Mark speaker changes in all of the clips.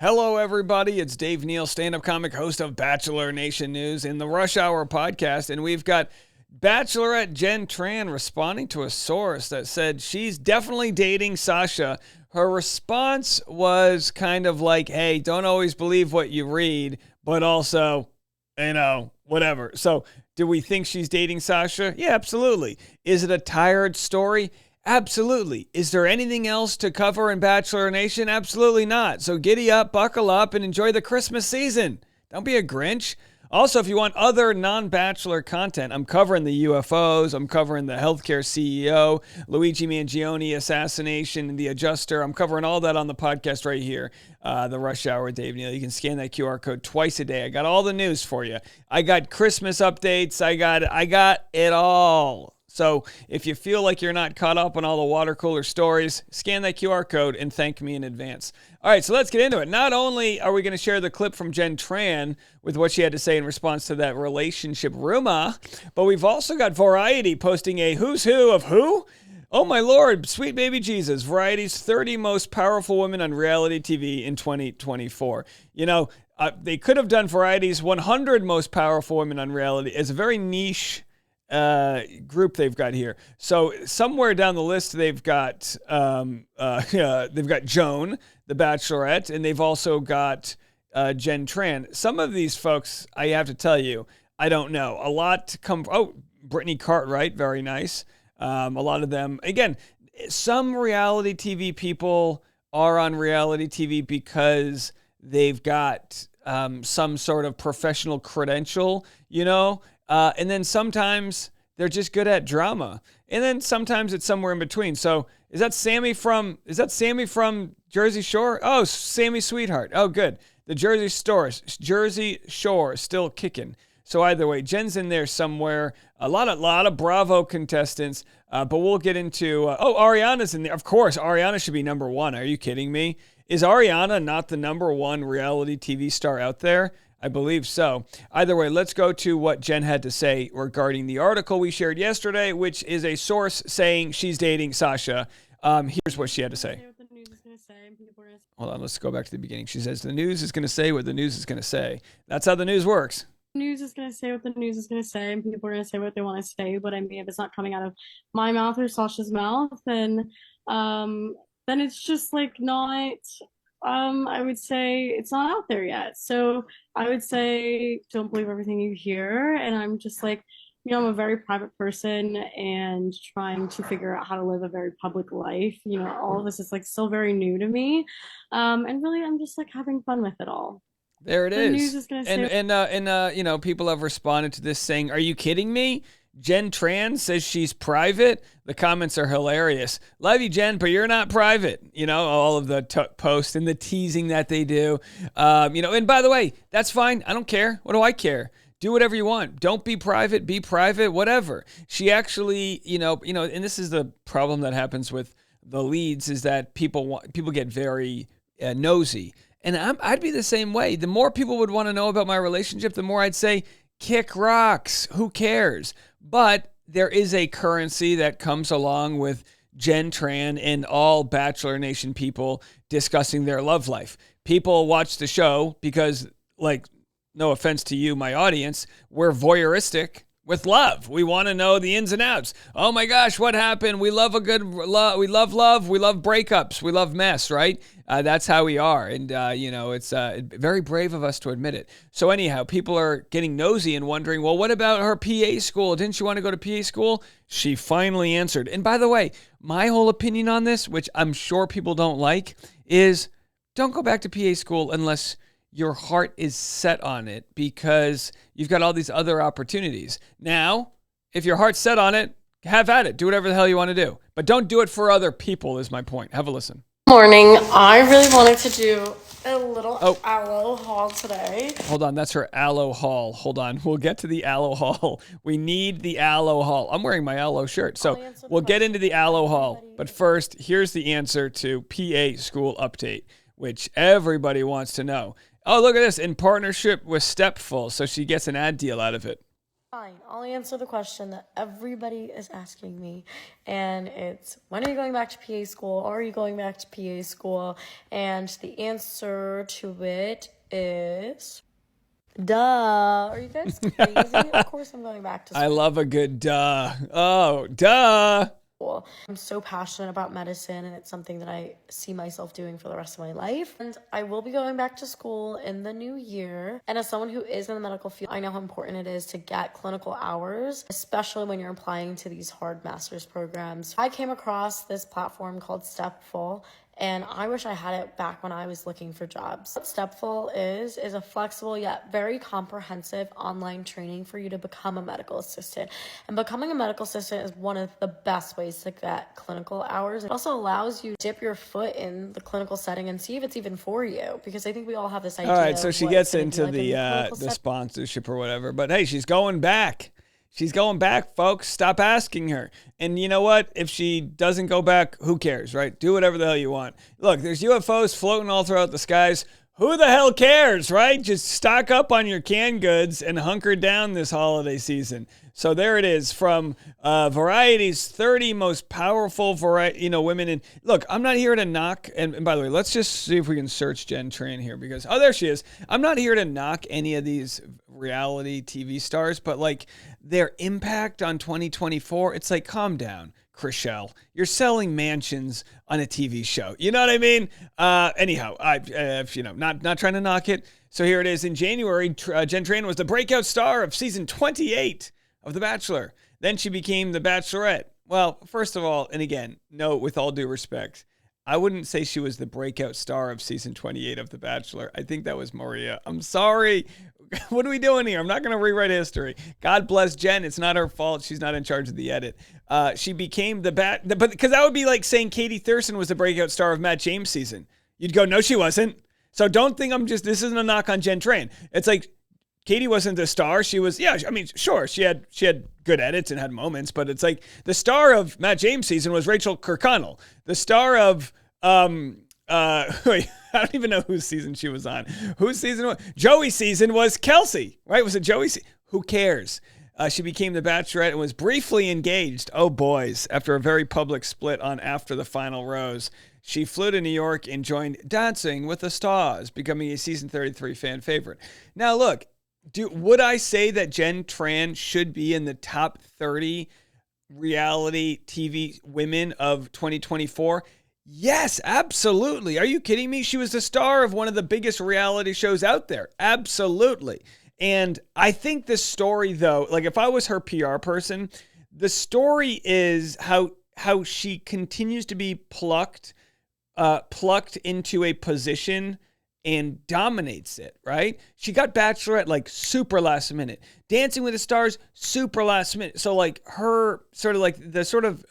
Speaker 1: Hello, everybody. It's Dave Neal, stand-up comic, host of Bachelor Nation News in the Rush Hour podcast. And we've got Bachelorette Jenn Tran responding to a source that said she's definitely dating Sasha. Her response was kind of like, hey, don't always believe what you read, but also, whatever. So do we think she's dating Sasha? Yeah, absolutely. Is it a tired story? Absolutely. Is there anything else to cover in Bachelor Nation? Absolutely not. So giddy up, buckle up, and enjoy the Christmas season. Don't be a Grinch. Also, if you want other non-Bachelor content, I'm covering the UFOs. I'm covering the healthcare CEO, Luigi Mangione assassination, and the adjuster. I'm covering all that on the podcast right here, the Rush Hour with Dave Neal. You can scan that QR code twice a day. I got all the news for you. I got Christmas updates. I got it all. So if you feel like you're not caught up on all the water cooler stories, scan that QR code and thank me in advance. All right, so let's get into it. Not only are we going to share the clip from Jenn Tran with what she had to say in response to that relationship rumor, but we've also got Variety posting a who's who of who? Oh my Lord, sweet baby Jesus, Variety's 30 most powerful women on reality TV in 2024. They could have done Variety's 100 most powerful women on reality. It's a very niche group they've got here. So somewhere down the list, they've got Joan, the Bachelorette, and they've also got Jenn Tran. Some of these folks, I have to tell you, I don't know. A lot come. Oh, Brittany Cartwright, very nice. A lot of them. Again, some reality TV people are on reality TV because they've got some sort of professional credential, and then sometimes they're just good at drama. And then sometimes it's somewhere in between. So is that Sammy from Jersey Shore? Oh, Sammy Sweetheart. Oh, good. The Jersey Shore still kicking. So either way, Jen's in there somewhere. A lot of Bravo contestants. But we'll get into, Ariana's in there. Of course, Ariana should be number one. Are you kidding me? Is Ariana not the number one reality TV star out there? I believe so. Either way, let's go to what Jenn had to say regarding the article we shared yesterday, which is a source saying she's dating Sasha. Here's what she had to say. Hold on, let's go back to the beginning. She says the news is going to say what the news is going to say. That's how the news works.
Speaker 2: News is going to say what the news is going to say, and people are going to say what they want to say. But I mean, if it's not coming out of my mouth or Sasha's mouth, then it's just like not. I would say it's not out there yet. So I would say don't believe everything you hear. And I'm just like, I'm a very private person and trying to figure out how to live a very public life. All of this is like still very new to me. And really, I'm just like having fun with it all.
Speaker 1: There it is.
Speaker 2: News is gonna say
Speaker 1: people have responded to this saying, are you kidding me? Jenn Tran says she's private. The comments are hilarious. Love you, Jen, but you're not private. All of the posts and the teasing that they do. And by the way, that's fine. I don't care. What do I care? Do whatever you want. Don't be private. Be private. Whatever. She actually, and this is the problem that happens with the leads is that people get very nosy. And I'd be the same way. The more people would want to know about my relationship, the more I'd say, kick rocks. Who cares? But there is a currency that comes along with Jenn Tran and all Bachelor Nation people discussing their love life. People watch the show because, no offense to you, my audience, we're voyeuristic with love. We want to know the ins and outs. Oh my gosh, what happened? We love a good love. We love love. We love breakups. We love mess, right? That's how we are. And, it's very brave of us to admit it. So anyhow, people are getting nosy and wondering, well, what about her PA school? Didn't she want to go to PA school? She finally answered. And by the way, my whole opinion on this, which I'm sure people don't like, is don't go back to PA school unless your heart is set on it because you've got all these other opportunities. Now, if your heart's set on it, have at it. Do whatever the hell you want to do. But don't do it for other people is my point. Have a listen.
Speaker 2: Morning. I really wanted to do a little aloe haul today.
Speaker 1: Hold on. That's her aloe haul. Hold on. We'll get to the aloe haul. We need the aloe haul. I'm wearing my aloe shirt. So we'll get into the aloe haul. But first, here's the answer to PA school update, which everybody wants to know. Oh, look at this. In partnership with Stepful. So she gets an ad deal out of it.
Speaker 3: Fine, I'll answer the question that everybody is asking me, and it's, when are you going back to PA school? Are you going back to PA school? And the answer to it is, duh. Are you guys crazy? Of course I'm going back to school.
Speaker 1: I love a good duh. Oh, duh.
Speaker 3: I'm so passionate about medicine, and it's something that I see myself doing for the rest of my life. And I will be going back to school in the new year. And as someone who is in the medical field, I know how important it is to get clinical hours, especially when you're applying to these hard master's programs. I came across this platform called Stepful, and I wish I had it back when I was looking for jobs. What Stepful is a flexible yet very comprehensive online training for you to become a medical assistant. And becoming a medical assistant is one of the best ways to get clinical hours. It also allows you to dip your foot in the clinical setting and see if it's even for you, because I think we all have this idea.
Speaker 1: All right, so she gets into the sponsorship or whatever, but hey, she's going back. She's going back, folks. Stop asking her. And you know what? If she doesn't go back, who cares, right? Do whatever the hell you want. Look, there's UFOs floating all throughout the skies. Who the hell cares, right? Just stock up on your canned goods and hunker down this holiday season. So there it is from Variety's 30 most powerful women. And look, I'm not here to knock. And by the way, let's just see if we can search Jenn Tran here, because, oh, there she is. I'm not here to knock any of these reality TV stars, but like their impact on 2024, it's like, calm down, Chriselle. You're selling mansions on a TV show. You know what I mean? Anyhow, not trying to knock it. So here it is. In January, Jenn Tran was the breakout star of season 28 of The Bachelor. Then she became the Bachelorette. Well, first of all, and again, no, with all due respect, I wouldn't say she was the breakout star of season 28 of The Bachelor. I think that was Maria. I'm sorry. What are we doing here? I'm not going to rewrite history. God bless Jen. It's not her fault. She's not in charge of the edit. She became but because that would be like saying Katie Thurston was the breakout star of Matt James' season. You'd go, no, she wasn't. So don't think this isn't a knock on Jenn Tran. It's like, Katie wasn't the star. She was, yeah, I mean, sure, she had good edits and had moments, but it's like the star of Matt James' season was Rachel Kirkconnell. The star of, wait, I don't even know whose season she was on. Whose season was? Joey's season was Kelsey, right? Was it Joey's? Who cares? She became the Bachelorette and was briefly engaged. Oh, boys, after a very public split on After the Final Rose. She flew to New York and joined Dancing with the Stars, becoming a season 33 fan favorite. Now, look, would I say that Jenn Tran should be in the top 30 reality TV women of 2024? Yes, absolutely. Are you kidding me? She was the star of one of the biggest reality shows out there. Absolutely. And I think the story, though, like if I was her PR person, the story is how she continues to be plucked into a position and dominates it, right? She got Bachelorette like super last minute. Dancing with the Stars, super last minute. So like her sort of like the sort of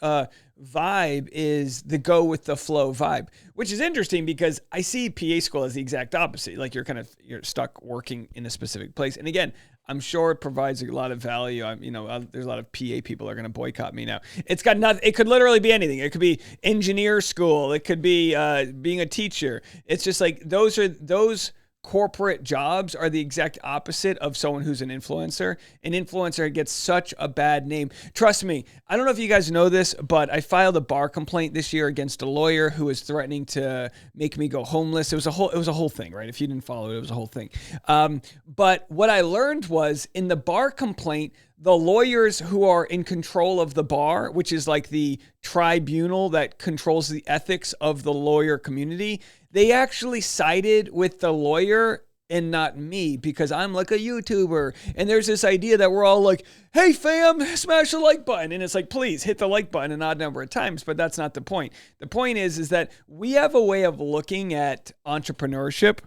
Speaker 1: vibe is the go with the flow vibe, which is interesting because I see PA school as the exact opposite. Like you're stuck working in a specific place. And again, I'm sure it provides a lot of value. There's a lot of PA people that are going to boycott me now. It's got nothing. It could literally be anything. It could be engineer school. It could be being a teacher. It's just like those corporate jobs are the exact opposite of someone who's an influencer. An influencer gets such a bad name. Trust me, I don't know if you guys know this, but I filed a bar complaint this year against a lawyer who was threatening to make me go homeless. It was a whole thing, right? If you didn't follow it, it was a whole thing. But what I learned was in the bar complaint, the lawyers who are in control of the bar, which is like the tribunal that controls the ethics of the lawyer community, they actually sided with the lawyer and not me because I'm like a YouTuber. And there's this idea that we're all like, hey fam, smash the like button. And it's like, please hit the like button an odd number of times, but that's not the point. The point is that we have a way of looking at entrepreneurship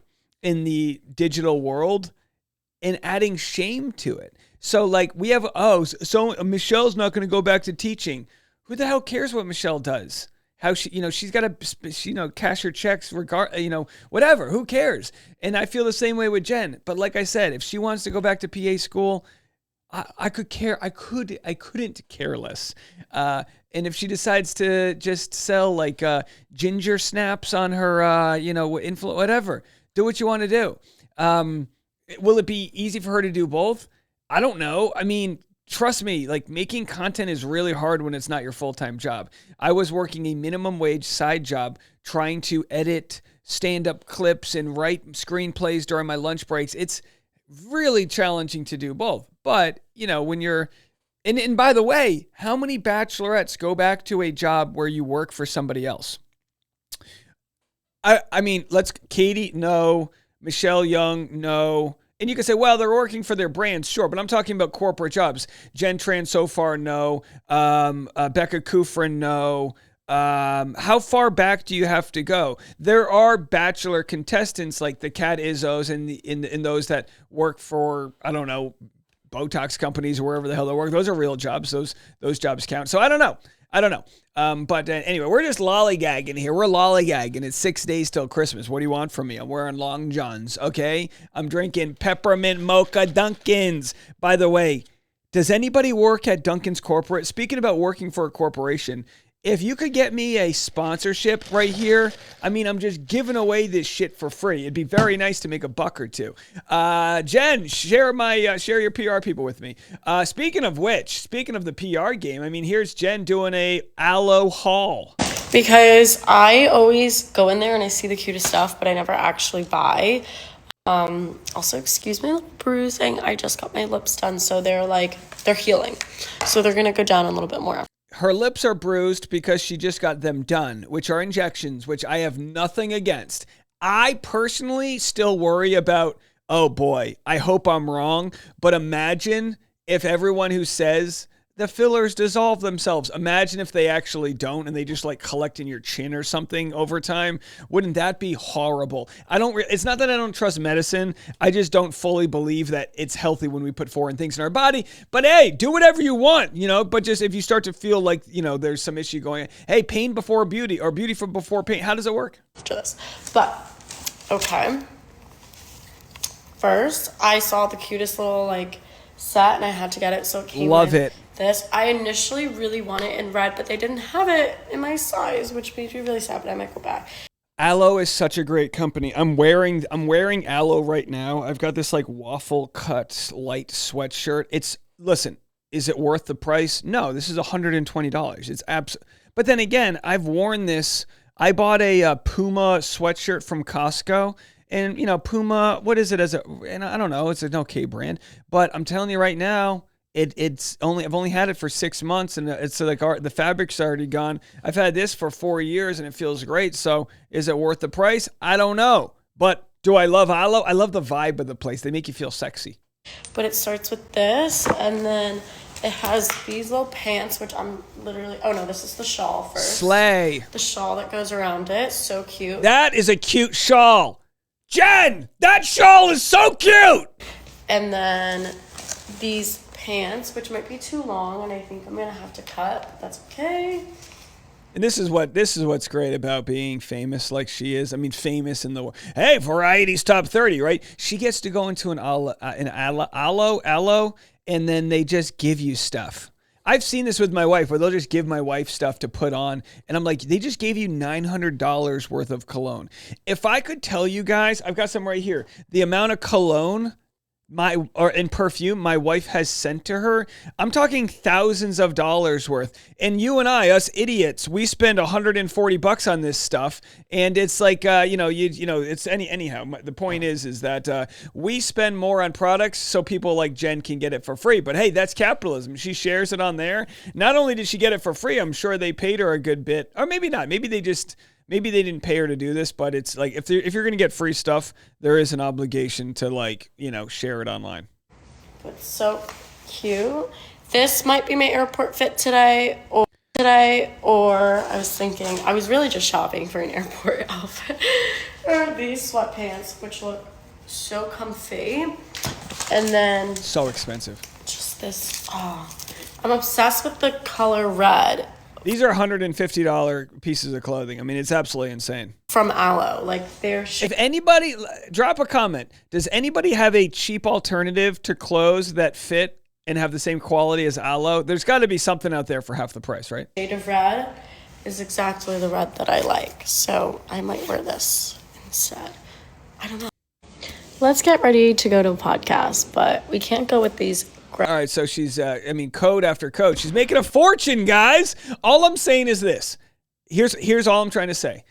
Speaker 1: in the digital world and adding shame to it. So like we have, so Michelle's not going to go back to teaching. Who the hell cares what Michelle does? How she's got to, cash her checks, whatever. Who cares? And I feel the same way with Jen. But like I said, if she wants to go back to PA school, I could care. I couldn't care less. And if she decides to just sell like ginger snaps on her, whatever, do what you want to do. Will it be easy for her to do both? I don't know. I mean, trust me, like making content is really hard when it's not your full-time job. I was working a minimum wage side job trying to edit stand-up clips and write screenplays during my lunch breaks. It's really challenging to do both. But, you know, when you're and by the way, how many bachelorettes go back to a job where you work for somebody else? I mean, Katie, no. Michelle Young, no. And you can say, well, they're working for their brands, sure, but I'm talking about corporate jobs. Jenn Tran so far, no. Becca Kufrin, no. How far back do you have to go? There are Bachelor contestants like the Cat Izzos and those that work for, I don't know, Botox companies or wherever the hell they work. Those are real jobs. Those jobs count. So I don't know. But anyway, we're just lollygagging here. We're lollygagging. It's 6 days till Christmas. What do you want from me? I'm wearing long johns, okay? I'm drinking peppermint mocha Dunkins. By the way, does anybody work at Dunkin's corporate? Speaking about working for a corporation, if you could get me a sponsorship right here, I mean, I'm just giving away this shit for free. It'd be very nice to make a buck or two. Jen, share your PR people with me. Speaking of the PR game, I mean, here's Jen doing a aloe haul.
Speaker 3: Because I always go in there and I see the cutest stuff, but I never actually buy. Also, excuse my little bruising. I just got my lips done, so they're healing. So they're going to go down a little bit more.
Speaker 1: Her lips are bruised because she just got them done, which are injections, which I have nothing against. I personally still worry about, oh boy, I hope I'm wrong, but imagine if everyone who says the fillers dissolve themselves, imagine if they actually don't and they just like collect in your chin or something over time. Wouldn't that be horrible? It's not that I don't trust medicine. I just don't fully believe that it's healthy when we put foreign things in our body. But hey, do whatever you want, you know, but just if you start to feel like, you know, there's some issue going on, hey, pain before beauty or beauty before pain. How does it work?
Speaker 3: But, okay. First, I saw the cutest little set and I had to get it, so it came
Speaker 1: Love it.
Speaker 3: This. I initially really wanted it in red, but they didn't have it in my size, which made me really sad, but I might go back.
Speaker 1: Aloe is such a great company. I'm wearing Aloe right now. I've got this like waffle cut light sweatshirt. Listen, is it worth the price? No, this is $120. It's But then again, I've worn this. I bought a Puma sweatshirt from Costco. And, you know, Puma, what is it and I don't know, it's an okay brand. But I'm telling you right now, I've only had it for 6 months and it's like the fabric's already gone. I've had this for 4 years and it feels great. So is it worth the price? I don't know. But do I love Aloe? I love the vibe of the place. They make you feel sexy.
Speaker 3: But it starts with this and then it has these little pants, which I'm literally, oh no, this is the shawl first.
Speaker 1: Slay.
Speaker 3: The shawl that goes around it. So cute.
Speaker 1: That is a cute shawl. Jen, that shawl is so cute.
Speaker 3: And then these pants, which might be too long, and I think I'm gonna have to cut, but that's okay.
Speaker 1: And this is what's great about being famous like she is. I mean, famous in the hey, Variety's top 30, right? She gets to go into an aloe, and then they just give you stuff. I've seen this with my wife where they'll just give my wife stuff to put on. And I'm like, they just gave you $900 worth of cologne. If I could tell you guys, I've got some right here. The amount of cologne in perfume my wife has sent to her, I'm talking thousands of dollars worth. And you and I, us idiots, we spend $140 on this stuff, and it's like it's anyhow. The point is that we spend more on products so people like Jen can get it for free. But hey, that's capitalism. She shares it on there. Not only did she get it for free, I'm sure they paid her a good bit, or maybe not. Maybe they didn't pay her to do this, but it's like if you're going to get free stuff, there is an obligation to share it online.
Speaker 3: It's so cute. This might be my airport fit today, or I was thinking, I was really just shopping for an airport outfit. Or these sweatpants, which look so comfy. And then
Speaker 1: so expensive.
Speaker 3: Just this, I'm obsessed with the color red.
Speaker 1: These are $150 pieces of clothing. I mean, it's absolutely insane.
Speaker 3: From Aloe,
Speaker 1: If anybody, drop a comment. Does anybody have a cheap alternative to clothes that fit and have the same quality as Aloe? There's got to be something out there for half the price, right?
Speaker 3: Shade of red is exactly the red that I like, so I might wear this instead. I don't know. Let's get ready to go to a podcast, but we can't go with these
Speaker 1: All right, so she's, code after code. She's making a fortune, guys. All I'm saying is this. Here's all I'm trying to say.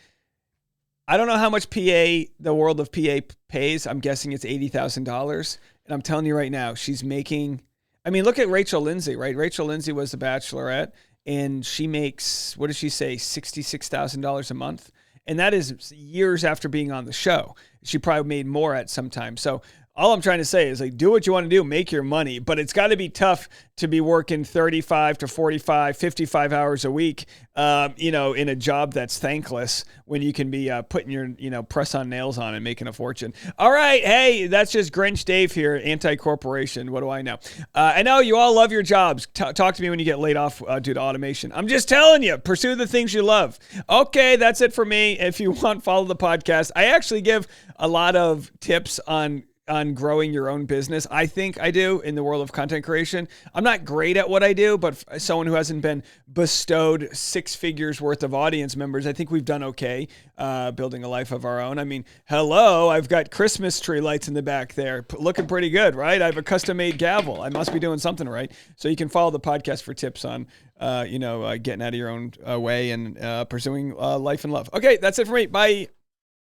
Speaker 1: I don't know how much the world of PA pays. I'm guessing it's $80,000. And I'm telling you right now, she's making, look at Rachel Lindsay, right? Rachel Lindsay was the Bachelorette, and she makes, what did she say, $66,000 a month? And that is years after being on the show. She probably made more at some time. So all I'm trying to say is, like, do what you want to do, make your money, but it's got to be tough to be working 35 to 45, 55 hours a week, in a job that's thankless when you can be putting your, press on nails on and making a fortune. All right. Hey, that's just Grinch Dave here, anti-corporation. What do I know? I know you all love your jobs. Talk to me when you get laid off due to automation. I'm just telling you, pursue the things you love. Okay, that's it for me. If you want, follow the podcast. I actually give a lot of tips on growing your own business. I think I do in the world of content creation. I'm not great at what I do, but someone who hasn't been bestowed 6 figures worth of audience members, I think we've done okay building a life of our own. Hello, I've got Christmas tree lights in the back there, looking pretty good, right? I have a custom-made gavel. I must be doing something right. So you can follow the podcast for tips on, getting out of your own way and pursuing life and love. Okay, that's it for me. Bye.